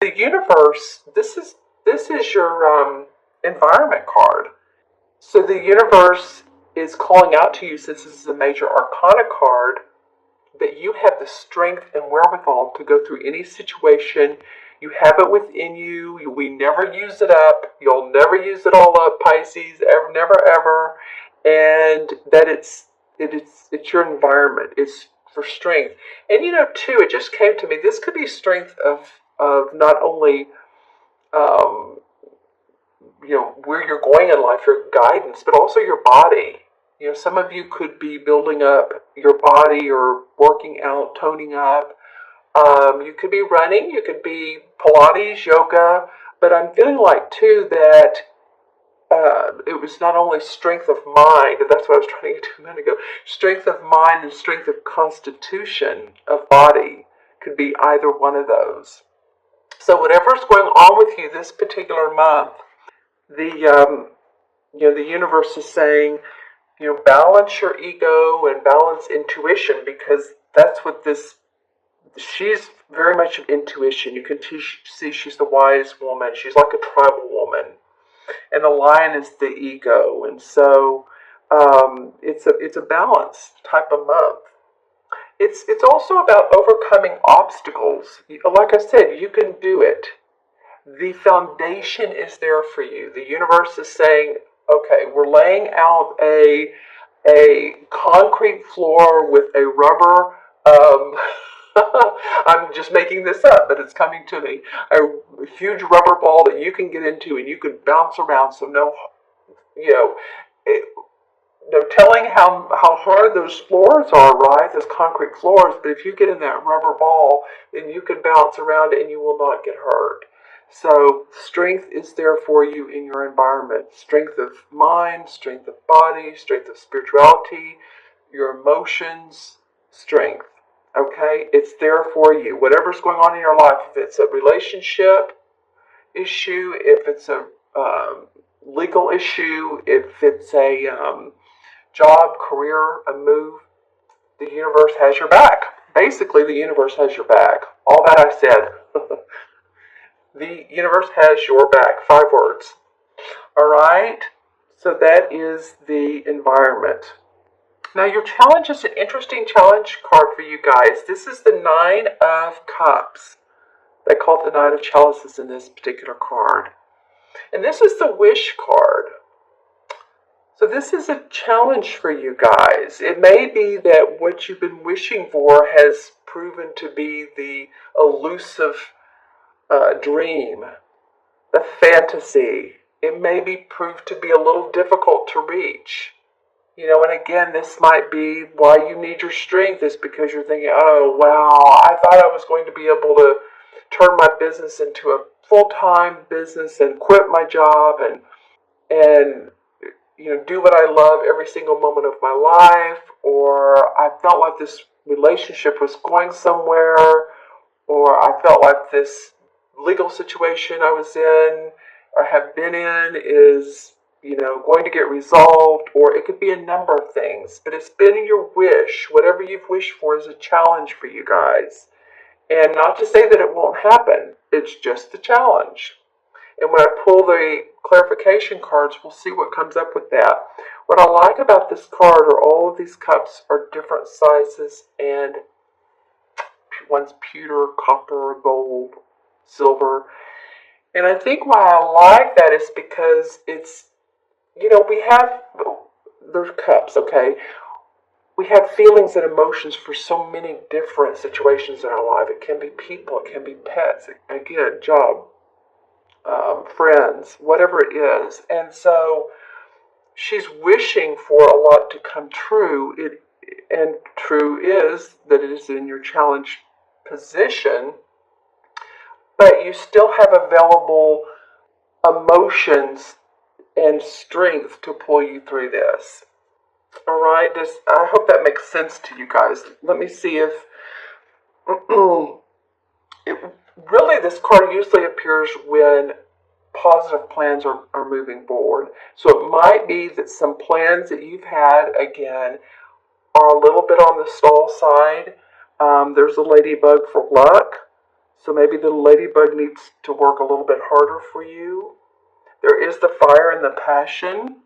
The universe, this is your environment card. So the universe is calling out to you, since this is a major arcana card, that you have the strength and wherewithal to go through any situation. You have it within you. We never use it up. You'll never use it all up, Pisces. Ever, never, ever. And that it's your environment. It's for strength. And too, it just came to me. This could be strength of not only um, where you're going in life, your guidance, but also your body. Some of you could be building up your body or working out, toning up. You could be running, you could be Pilates, yoga, but I'm feeling like too that it was not only strength of mind, and that's what I was trying to get to a minute ago. Strength of mind and strength of constitution of body could be either one of those. So whatever's going on with you this particular month, the universe is saying, balance your ego and balance intuition, because that's what this. She's very much of intuition. You can see she's the wise woman. She's like a tribal woman, and the lion is the ego, and so it's a balanced type of month. It's also about overcoming obstacles. Like I said, you can do it. The foundation is there for you. The universe is saying, okay, we're laying out a concrete floor with a rubber. I'm just making this up, but it's coming to me. A huge rubber ball that you can get into and you can bounce around. So you know, it, no telling how hard those floors are, right? Those concrete floors. But if you get in that rubber ball, then you can bounce around and you will not get hurt. So strength is there for you in your environment. Strength of mind, strength of body, strength of spirituality, your emotions, strength. Okay? It's there for you. Whatever's going on in your life, if it's a relationship issue, if it's a legal issue, if it's a job, career, a move, the universe has your back. Basically, the universe has your back. All that I said. The universe has your back. 5 words. All right? So that is the environment. Now, your challenge is an interesting challenge card for you guys. This is the Nine of Cups. They call it the Nine of Chalices in this particular card. And this is the Wish card. So this is a challenge for you guys. It may be that what you've been wishing for has proven to be the elusive dream, the fantasy. It may be proved to be a little difficult to reach. And again, this might be why you need your strength, is because you're thinking, oh, wow, I thought I was going to be able to turn my business into a full-time business and quit my job and do what I love every single moment of my life, or I felt like this relationship was going somewhere, or I felt like this legal situation I was in or have been in is going to get resolved, or it could be a number of things, but it's been your wish. Whatever you've wished for is a challenge for you guys. And not to say that it won't happen, it's just a challenge. And when I pull the clarification cards, we'll see what comes up with that. What I like about this card are all of these cups are different sizes, and one's pewter, copper, gold, silver. And I think why I like that is because it's, we have, those cups, okay? We have feelings and emotions for so many different situations in our life. It can be people, it can be pets, again, job, friends, whatever it is. And so she's wishing for a lot to come true. And true is that it is in your challenge position, but you still have available emotions and strength to pull you through this. All right, I hope that makes sense to you guys. Let me see if really this card usually appears when positive plans are moving forward. So it might be that some plans that you've had, again, are a little bit on the stall side. There's a ladybug for luck. So maybe the ladybug needs to work a little bit harder for you. There is the fire and the passion.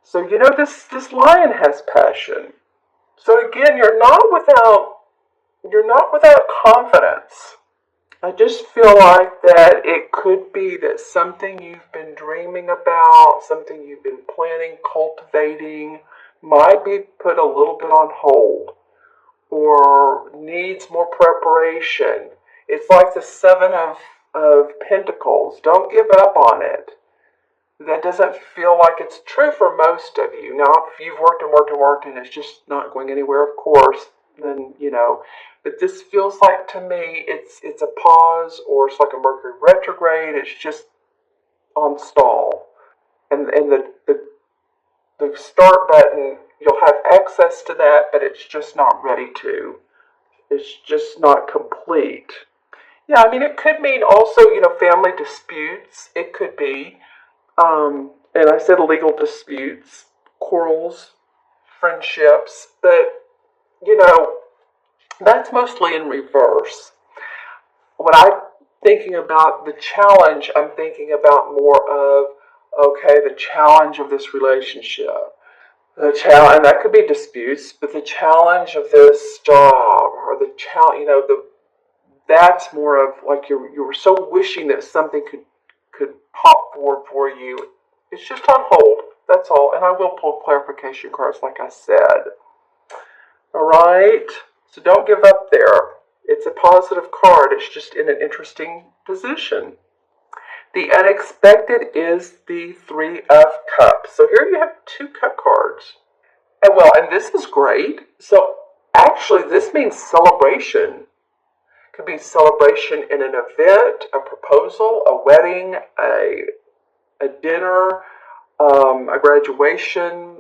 So this lion has passion. So again, you're not without confidence. I just feel like that it could be that something you've been dreaming about, something you've been planning, cultivating, might be put a little bit on hold or needs more preparation. It's like the Seven of Pentacles. Don't give up on it. That doesn't feel like it's true for most of you. Now, if you've worked and worked and worked and it's just not going anywhere, of course, then, but this feels like to me it's a pause, or it's like a Mercury retrograde. It's just on stall. And the start button, you'll have access to that, but it's just not ready to. It's just not complete. Yeah, I mean, it could mean also, family disputes. It could be. And I said legal disputes, quarrels, friendships, but, you know, that's mostly in reverse. When I'm thinking about the challenge, I'm thinking about more of, okay, the challenge of this relationship. The challenge, and that could be disputes, but the challenge of this job, or the challenge, that's more of like you were so wishing that something could pop forward for you. It's just on hold. That's all. And I will pull clarification cards, like I said. All right. So don't give up there. It's a positive card. It's just in an interesting position. The unexpected is the Three of Cups. So here you have two cup cards. And this is great. So actually, this means celebration. It could be celebration in an event, a proposal, a wedding, a dinner, a graduation.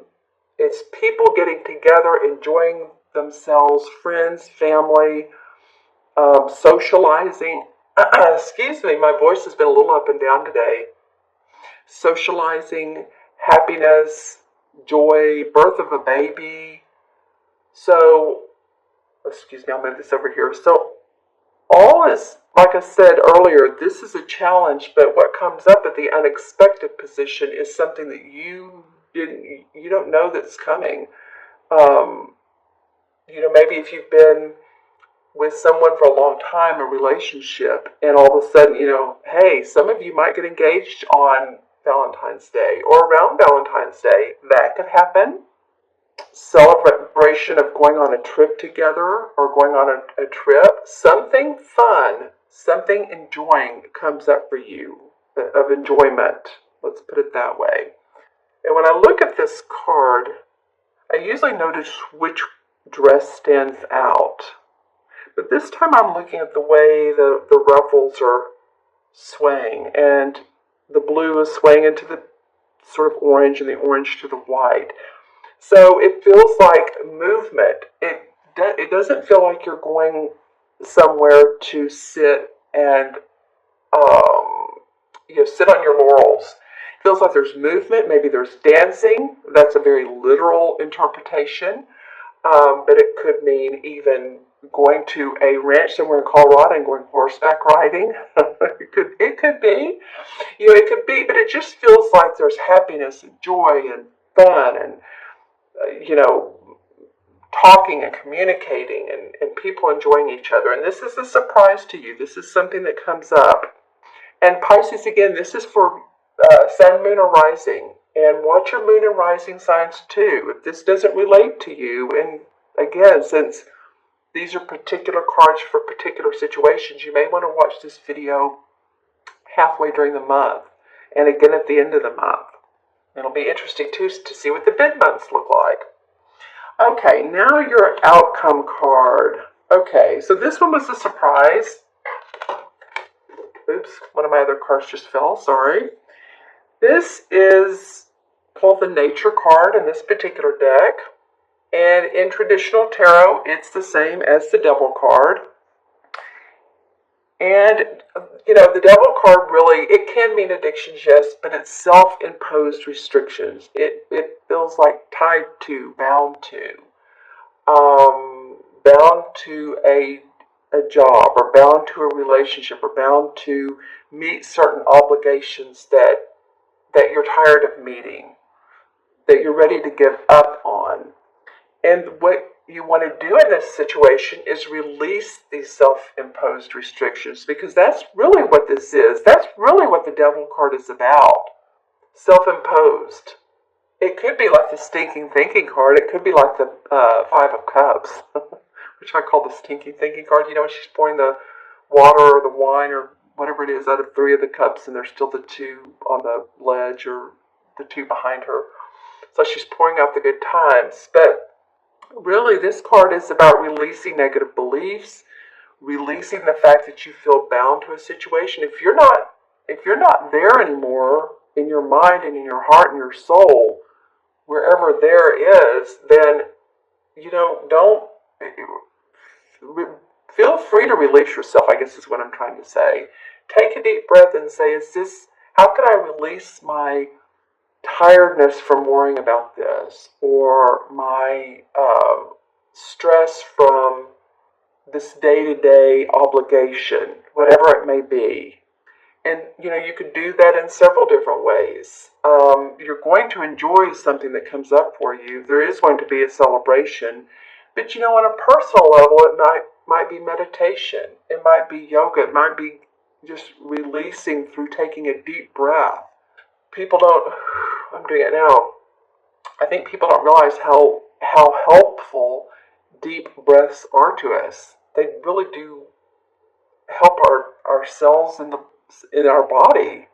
It's people getting together, enjoying themselves, friends, family, socializing. Excuse me, my voice has been a little up and down today. Socializing, happiness, joy, birth of a baby. So, excuse me, I'll move this over here. So, all is, like I said earlier, this is a challenge, but what comes up at the unexpected position is something that you don't know that's coming. Maybe if you've been with someone for a long time, a relationship, and all of a sudden, hey, some of you might get engaged on Valentine's Day or around Valentine's Day. That could happen. Celebration of going on a trip together or going on a trip. Something fun, something enjoying comes up for you, of enjoyment. Let's put it that way. And when I look at this card, I usually notice which dress stands out. But this time I'm looking at the way the ruffles are swaying, and the blue is swaying into the sort of orange, and the orange to the white. So it feels like movement. It doesn't feel like you're going somewhere to sit and sit on your laurels. It feels like there's movement. Maybe there's dancing. That's a very literal interpretation. But it could mean even going to a ranch somewhere in Colorado and going horseback riding. It could be, it could be, but it just feels like there's happiness and joy and fun and talking and communicating and people enjoying each other. And this is a surprise to you. This is something that comes up. And Pisces, again, this is for Sun, Moon, or Rising. And watch your Moon and Rising signs too. If this doesn't relate to you, and again, since these are particular cards for particular situations, you may want to watch this video halfway during the month and again at the end of the month. It'll be interesting too to see what the mid months look like. Okay, now your outcome card. Okay, so this one was a surprise. Oops, one of my other cards just fell, sorry. This is called the Nature card in this particular deck. And in traditional tarot, it's the same as the Devil card. And, the Devil card really, it can mean addictions, yes, but it's self-imposed restrictions. It feels like tied to, bound to a a job or bound to a relationship or bound to meet certain obligations that you're tired of meeting, that you're ready to give up on. And what you want to do in this situation is release these self-imposed restrictions, because that's really what this is. That's really what the Devil card is about. Self-imposed. It could be like the stinking thinking card. It could be like the Five of Cups, which I call the stinking thinking card. You know, when she's pouring the water or the wine or whatever it is out of three of the cups, and there's still the two on the ledge or the two behind her. So she's pouring out the good times. But really, this card is about releasing negative beliefs, releasing the fact that you feel bound to a situation. If you're not there anymore in your mind and in your heart and your soul, wherever there is, then don't feel free to release yourself, I guess is what I'm trying to say. Take a deep breath and say, how can I release my tiredness from worrying about this, or my stress from this day-to-day obligation, whatever it may be. And you could do that in several different ways. You're going to enjoy something that comes up for you. There is going to be a celebration, but on a personal level, it might be meditation. It might be yoga. It might be just releasing through taking a deep breath. People don't. I'm doing it now. I think people don't realize how helpful deep breaths are to us. They really do help our cells in our body.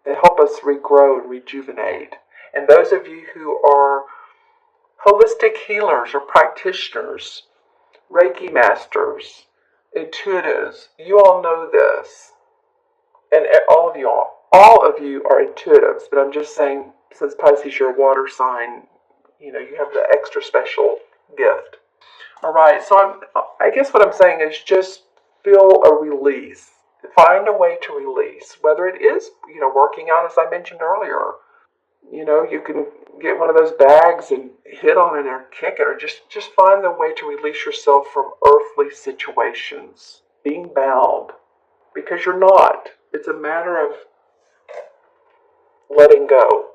They help us regrow and rejuvenate. And those of you who are holistic healers or practitioners, Reiki masters, intuitives, you all know this. And all of you are intuitives, but I'm just saying, since Pisces, you're a water sign, you have the extra special gift. All right, so I guess what I'm saying is just feel a release. Find a way to release, whether it is, working out, as I mentioned earlier. You can get one of those bags and hit on it or kick it, or just find the way to release yourself from earthly situations, being bound, because you're not. It's a matter of letting go.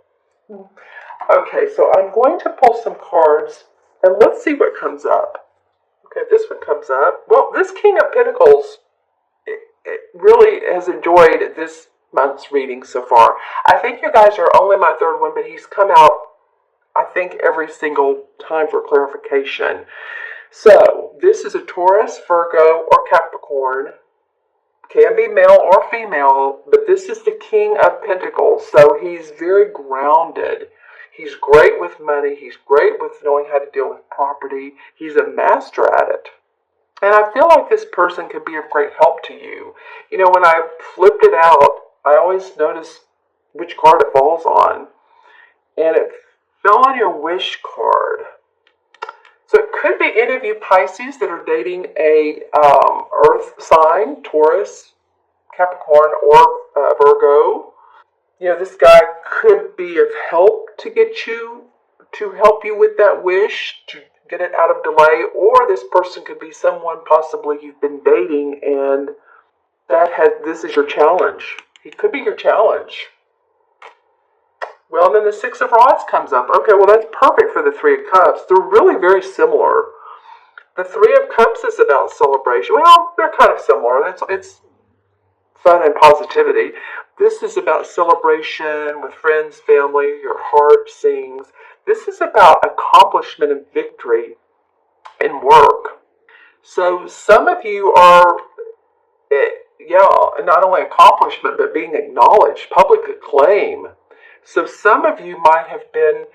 Okay, so I'm going to pull some cards, and let's see what comes up. Okay, this one comes up. Well, this King of Pentacles it really has enjoyed this month's reading so far. I think you guys are only my third one, but he's come out, I think, every single time for clarification. So, this is a Taurus, Virgo, or Capricorn. Can be male or female, but this is the King of Pentacles, so he's very grounded. He's great with money. He's great with knowing how to deal with property. He's a master at it. And I feel like this person could be of great help to you. When I flipped it out, I always notice which card it falls on. And it fell on your wish card. So it could be any of you Pisces that are dating a earth sign, Taurus, Capricorn, or Virgo. This guy could be of help to help you with that wish, to get it out of delay, or this person could be someone possibly you've been dating, and this is your challenge. He could be your challenge. Well, and then the Six of Rods comes up. Okay, well, that's perfect for the Three of Cups. They're really very similar. The Three of Cups is about celebration. Well, they're kind of similar. It's fun and positivity. This is about celebration with friends, family, your heart sings. This is about accomplishment and victory in work. So some of you are, not only accomplishment, but being acknowledged, public acclaim. So some of you might have been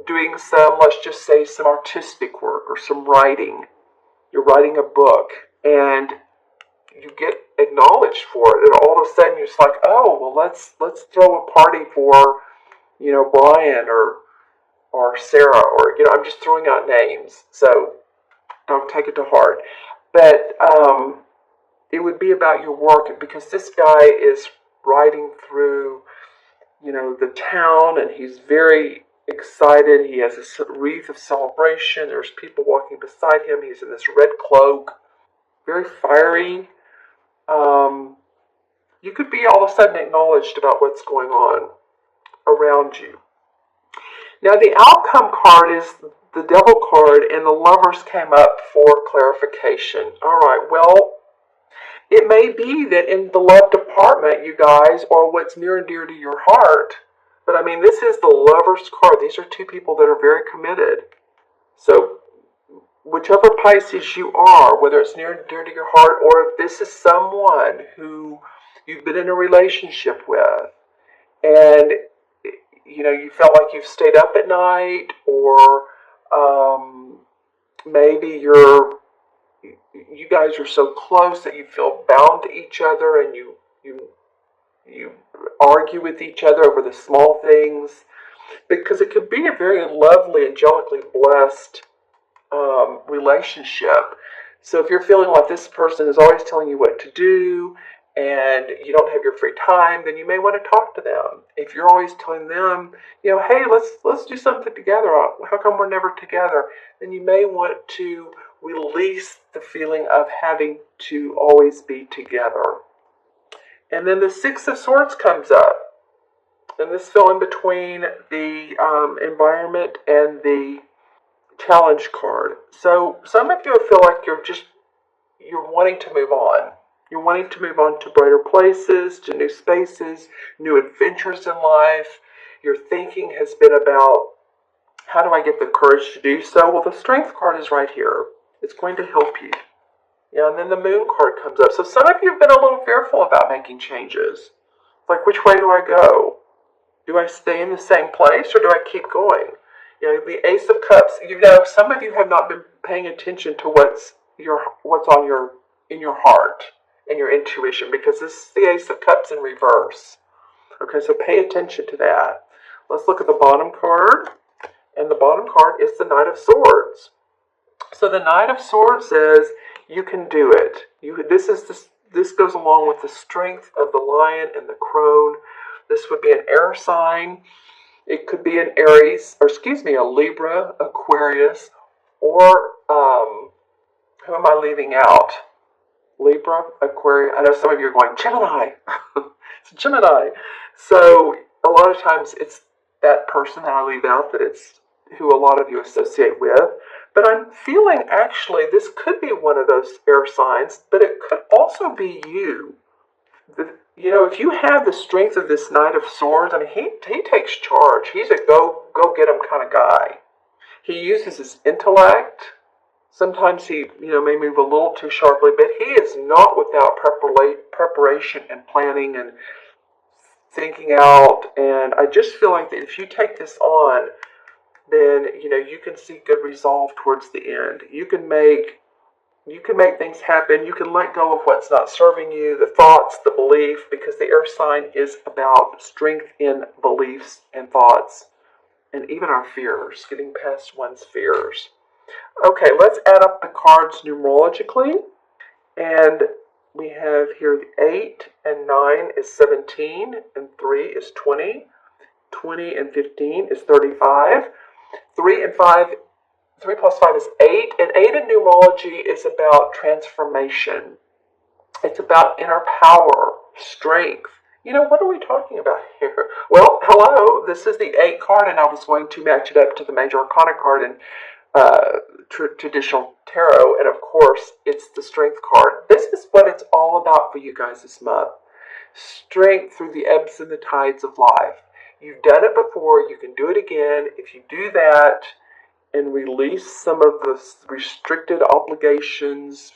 doing let's just say, some artistic work or some writing. You're writing a book, and you get acknowledged for it, and all of a sudden you're just like, oh, well, let's throw a party for, Brian or Sarah, or, I'm just throwing out names, so don't take it to heart. But it would be about your work, because this guy is riding through, the town, and he's very excited. He has a wreath of celebration. There's people walking beside him. He's in this red cloak, very fiery. You could be all of a sudden acknowledged about what's going on around you. Now, the outcome card is the Devil card, and the Lovers came up for clarification. All right, well, it may be that in the love department, you guys, or what's near and dear to your heart, but I mean, this is the Lovers card. These are two people that are very committed. So, whichever Pisces you are, whether it's near and dear to your heart, or if this is someone who you've been in a relationship with, and you felt like you've stayed up at night, or maybe you guys are so close that you feel bound to each other, and you argue with each other over the small things, because it could be a very lovely, angelically blessed relationship. So if you're feeling like this person is always telling you what to do and you don't have your free time, then you may want to talk to them. If you're always telling them, hey, let's do something together, how come we're never together, then you may want to release the feeling of having to always be together. And then the Six of Swords comes up, and this fell in between the environment and the challenge card. So some of you feel like you're wanting to move on. You're wanting to move on to brighter places, to new spaces, new adventures in life. Your thinking has been about, how do I get the courage to do so? Well, the Strength card is right here. It's going to help you. And then the Moon card comes up. So some of you have been a little fearful about making changes. Like, which way do I go? Do I stay in the same place, or do I keep going? The Ace of Cups, some of you have not been paying attention to what's in your heart and your intuition, because this is the Ace of Cups in reverse. Okay, so pay attention to that. Let's look at the bottom card, and the bottom card is the Knight of Swords. So the Knight of Swords says you can do it. This goes along with the strength of the lion and the crone. This would be an air sign. It could be an Aries, a Libra, Aquarius, or who am I leaving out? Libra, Aquarius. I know some of you are going, Gemini. It's Gemini. So a lot of times it's that person that I leave out, that it's who a lot of you associate with. But I'm feeling actually this could be one of those air signs, but it could also be you. If you have the strength of this Knight of Swords, I mean, he takes charge. He's a go get him kind of guy. He uses his intellect. Sometimes he, may move a little too sharply, but he is not without preparation and planning and thinking out. And I just feel like that if you take this on, then, you can see good resolve towards the end. You can make things happen. You can let go of what's not serving you, the thoughts, the belief, because the air sign is about strength in beliefs and thoughts, and even our fears, getting past one's fears. Okay, let's add up the cards numerologically. And we have here 8 and 9 is 17, and 3 is 20. 20 and 15 is 35. 3 plus 5 is 8, and 8 in numerology is about transformation. It's about inner power, strength. What are we talking about here? Well, hello, this is the 8 card, and I was going to match it up to the Major Arcana card in traditional tarot, and of course, it's the Strength card. This is what it's all about for you guys this month. Strength through the ebbs and the tides of life. You've done it before, you can do it again. If you do that and release some of the restricted obligations,